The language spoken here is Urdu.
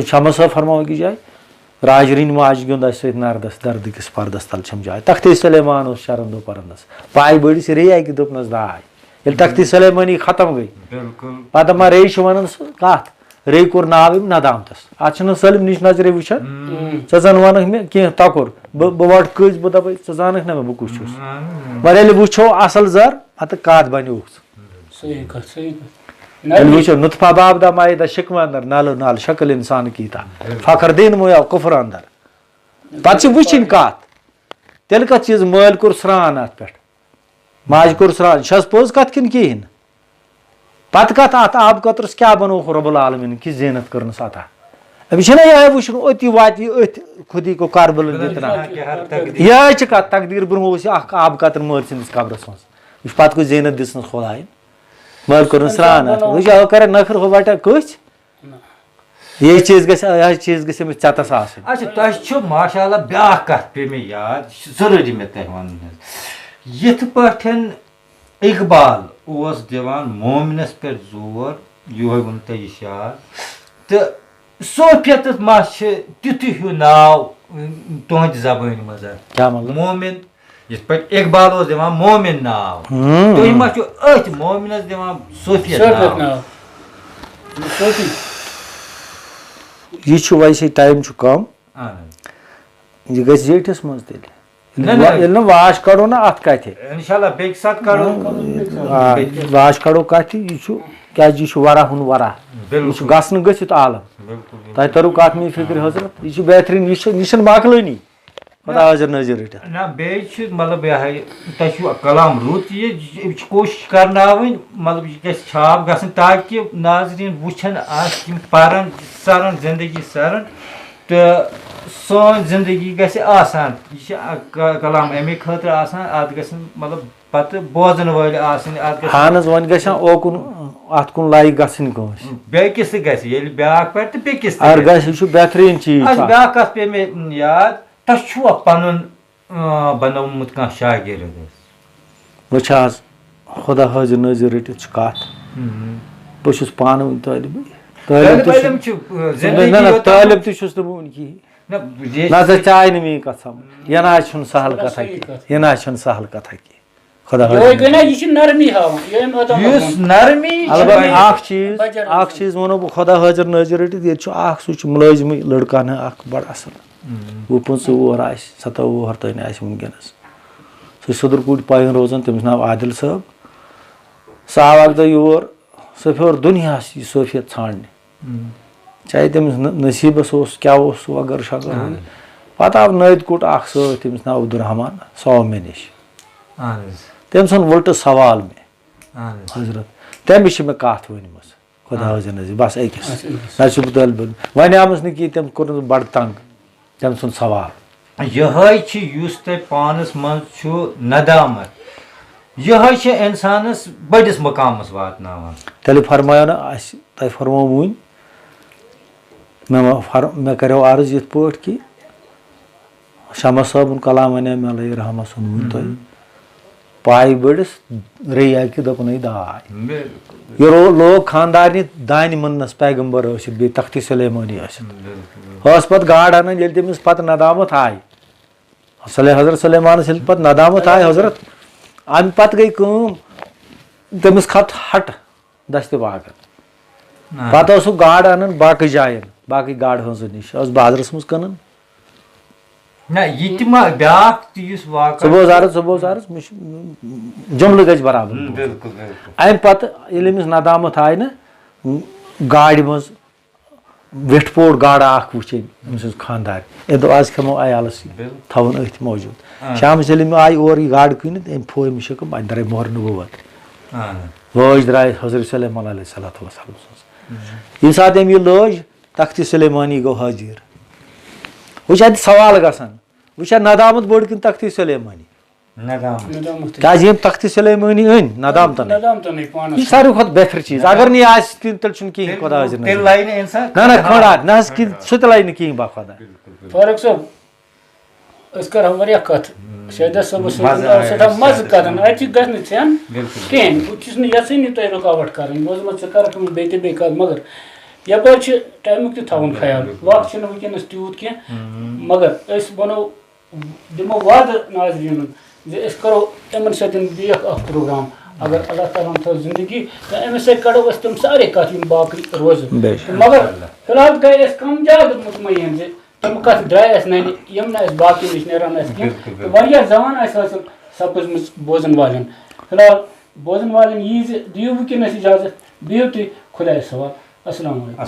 شمع صاحب فرماو کی جائے راجرین واج گیوند اس نردس درد کس پردس تل چھم جائے تخت سلیمان اس شرندو پرندس پائے بڑس رے کہ دپنس داے یل تخت سلیمانی ختم گئی پتہ ما رے ون کت رے کور ناو ندامتس ات سلم نش نظر وچان ژن ونک مے کی تکر بہ وٹ کز بہ دپ ژ زانک نا بہ کس چھس مگر یل وچھو اصل زر پتہ کات بنیوکھ وچھو نطفہ باب دا مائے دا شکم اندر نالو نال شکل انسان کیتا فخر دین مویا کفر اندر پتہ وچھن کات تیل کت چیز مل کور سران ات پہ ماج کور سران چھس پوز کت کن کہین پتہ کت ات آب قطرس کیا بنوک رب العالمین کی زینت کرنس عطا ابھی چھنا یہ وچھن اتی واتی ات خودی کو کاربل دتنا یہ چھ کت تقدیر برو اس اخ آب قطر مل سندس قبرس مز اس پتہ کو زینت دسنس خدائن مل کر سران وہ کر نخر ہو بٹا کچھ یہ چیز گھس ٹس آس اچھا تہ ماشاء اللہ بیاا کت پہ مے یاد ضروری مے تہ ون یت پٹھن اقبال اوس دِوان مومنس پہ زور یہ ون تہ یہ شعر تو صوفیتس ما تیُتھُے ہیوٗ ناو تُہنٛدِ زبٲنۍ منٛز کیا مطلب مومن یِتھ پٲٹھۍ اقبال اوس دِوان مومن ناو تُہۍ ما چھِو أتھۍ مومنس دِوان صوفیت ناو یہ ویسے ٹائم کم یہ گھس زیٹھس مز تیل یل واش کڑو نا ات کتھ انشاءاللہ بیٚکہِ ساتہٕ کڑو واش کڑو کتھ یہ ورا ہن ورا یہ گھن گھت عالم تہ ترو کت می فکر حضرت یہ بہترین یہ مکلٲنی خدا حاضر نظر رٹت نہ بیٚیہِ مطلب یہ تۄہہِ چھُو کلام رُت یہ کوشش کرناوٕنۍ مطلب یہ گژھِ چھاپ گژھٕنۍ تاکہ ناظریٖن وٕچھن اتھ یِم پرن سرن زندگی سرن تہٕ سٲنۍ زندگی گژھِ آسان یہ چھِ کلام امے خٲطرٕ آسان اتھ گژھن مطلب پتہٕ بوزن وٲلۍ آسٕنۍ اتھ گژھِ اہن حظ وۄنۍ گژھِ اوکُن اتھ کُن لایق گژھٕنۍ کٲنٛسہِ بیٚکِس تہِ گژھِ ییٚلہِ بیٛاکھ پرِ تہٕ بیٚکِس تہِ اگر گژھِ یہِ چھُ بہتریٖن چیٖز اچھا بیٛاکھ کتھ پے مےٚ یاد تۄہہِ چھُوا پنُن بنومُت کانٛہہ شاگرد وٕچھ حظ خدا حٲضر نٲظر رٔٹِتھ چھِ کتھ بہٕ چھُس پانہٕ وٕنہِ طٲلبہِ طٲلب تہِ چھُس نہٕ بہٕ وٕنہِ کِہیٖنۍ نہ ژےٚ ژےٚ آیہِ نہٕ میٛٲنۍ کتھ سمجھ یہِ نہ حظ چھُنہٕ سہل کتھا کینٛہہ یہِ نہ حظ چھُنہٕ سہل کتھا کینٛہہ خدا البتہ اکھ چیٖز ونو بہٕ خدا حٲضر نٲظر رٔٹِتھ ییٚتہِ چھُ اکھ سُہ چھُ مُلٲزمٕے لڑکا نا اکھ بڑٕ اصل وُہ 25 آسہِ 27 تانۍ آسہِ وٕنکیٚنس سُہ چھُ سُدر کوٗٹۍ پایُن روزان تٔمِس ناو عادل صٲب سُہ آو اکہِ دۄہ یور سُہ پھیور دُنیاہس یہِ صوفیت ژھانڈنہِ چاہے تٔمِس نصیٖبس اوس کیاہ اوس سُہ وغٲر شغٲر پتہٕ آو نٲدۍ کوٚٹ اکھ سۭتۍ تٔمِس ناو عبدالرحمان سُہ آو مےٚ نِش تٔمۍ ژھُن وٕلٹہٕ سوال مےٚ حضرت تٔمِس چھِ مےٚ کتھ ؤنمٕژ خدا حٲضر نظر بس أکِس نہ چھُس بہٕ طٲلبہِ علم وۄنۍ آمٕژ نہٕ کینٛہہ تٔمۍ کوٚرنس بہٕ بڑٕ تنگ تٔمۍ ژھُن سوال یِہوٚے چھِ یُس تۄہہِ پانس منٛز چھُ ندامت یِہوٚے چھِ انسانس بٔڑِس مقامس واتناوان تیٚلہِ فرمایو نہ اسہِ تۄہہِ فرموو وٕنۍ مےٚ کریو عرض یِتھ پٲٹھۍ کہِ شمع صٲبُن کلام ونے مےٚ علیہ رحمہ سُنٛد وٕنۍ تۄہہِ پایہِ بٔڑِس ریٚیہِ کہِ دوٚپُن داے یہ لوگ خاندارنہِ دانہِ مٕننس پیغمبر ٲسِتھ بیٚیہِ تختی سلیمٲنی ٲسِتھ ٲس پتہٕ گاڈ انان ییٚلہِ تٔمِس پتہٕ ندامت آیہِ حضرت سلیمانس ییٚلہِ پتہٕ ندامت آیہِ حضرت امہِ پتہٕ گٔے کٲم تٔمِس کھوٚت ہٹ دستہِ باغن پتہٕ اوس سُہ گاڈ انان باقٕے جاین باقٕے گاڈٕ ہٲنزن نِش ٲس بازرس منٛز کٕنان صُبحس عرض مےٚ چھُ جملہٕ گژھِ برابر امہِ پتہٕ ییٚلہِ أمِس ندامت آیہِ نہ گاڑِ منٛز ویٹھ پوٹ گاڈا اکھ وٕچھِنۍ أمۍ سٕنٛز خاندار أمۍ دوٚپ آز کھٮ۪مو عیالس سۭتۍ تھاوُن أتھۍ موٗجوٗد شامس ییٚلہِ أمۍ آیہِ اورٕ یہِ گاڈٕ کٕنِتھ أمۍ پھو أمِس شِکم اَتہِ درٛاے مۄہر نبوت وٲج درٛاے حضرت سلیمان علیہ صلاتُ وسلام سٕنٛز ییٚمہِ ساتہٕ أمۍ یہِ لٲج تختی سلیمانی گوٚو حٲضر وۄنۍ چھِ اَتہِ سوال گژھان وۄنۍ چھا ندامت بٔڑ کِنہٕ تختی سلیمانی کیازِ ییٚمۍ تختی سلیمانی أنۍ ندامتن یہِ چھِ ساروی کھۄتہٕ بہتر چیٖز اگر نہٕ یہِ آسہِ تیٚلہِ چھُنہٕ کِہینۍ خۄدا حٲضر نہ نہ کھڑا نہ حظ سُہ تہِ لگہِ نہٕ کِہینۍ با خۄدا فاروق صٲب أسۍ کرہو واریاہ کتھ شیدا صٲبس سۭتۍ سٮ۪ٹھاہ مزٕ کران اَتہِ گژھِ نہٕ ژھٮ۪ن کِہینۍ بہٕ چھُس نہٕ یژھٲنی تۄہہِ رُکاوٹ کرٕنۍ بوٗزمٕژ ژٕ کرکھ بیٚیہِ تہِ بیٚیہِ کتھ مگر یپٲرۍ ٹایمُک تہِ تھاوُن خیال وقت چھُنہٕ وٕنکٮ۪نَس تیوٗت کینٛہہ مگر أسۍ وَنو دِمو وعدٕ ناظریٖنَن زِ أسۍ کَرو یِمَن سۭتۍ بیٚیہِ اَکھ پرٛوگرام اگر اللہ تعالیٰ ہَن تھٲو زندگی تہٕ أمِس سۭتۍ کَڑو أسۍ تِم سارے کَتھ یِم باقٕے روزن مگر فی الحال گٔے أسۍ کَم زیادٕ مطمعین زِ تِم کَتھ درٛاے اَسہِ نَنہِ یِم نہٕ اَسہِ باقٕے نِش نیران آسہِ کینٛہہ تہٕ واریاہ زبان آسہِ حٲصِل سپٕزمٕژ بوزَن والٮ۪ن فی الحال بوزَن والٮ۪ن یی زِ دِیِو وٕنکٮ۪نَس اِجازت بِہِو تُہۍ خۄدایَس حوالہٕ السلام علیکُم.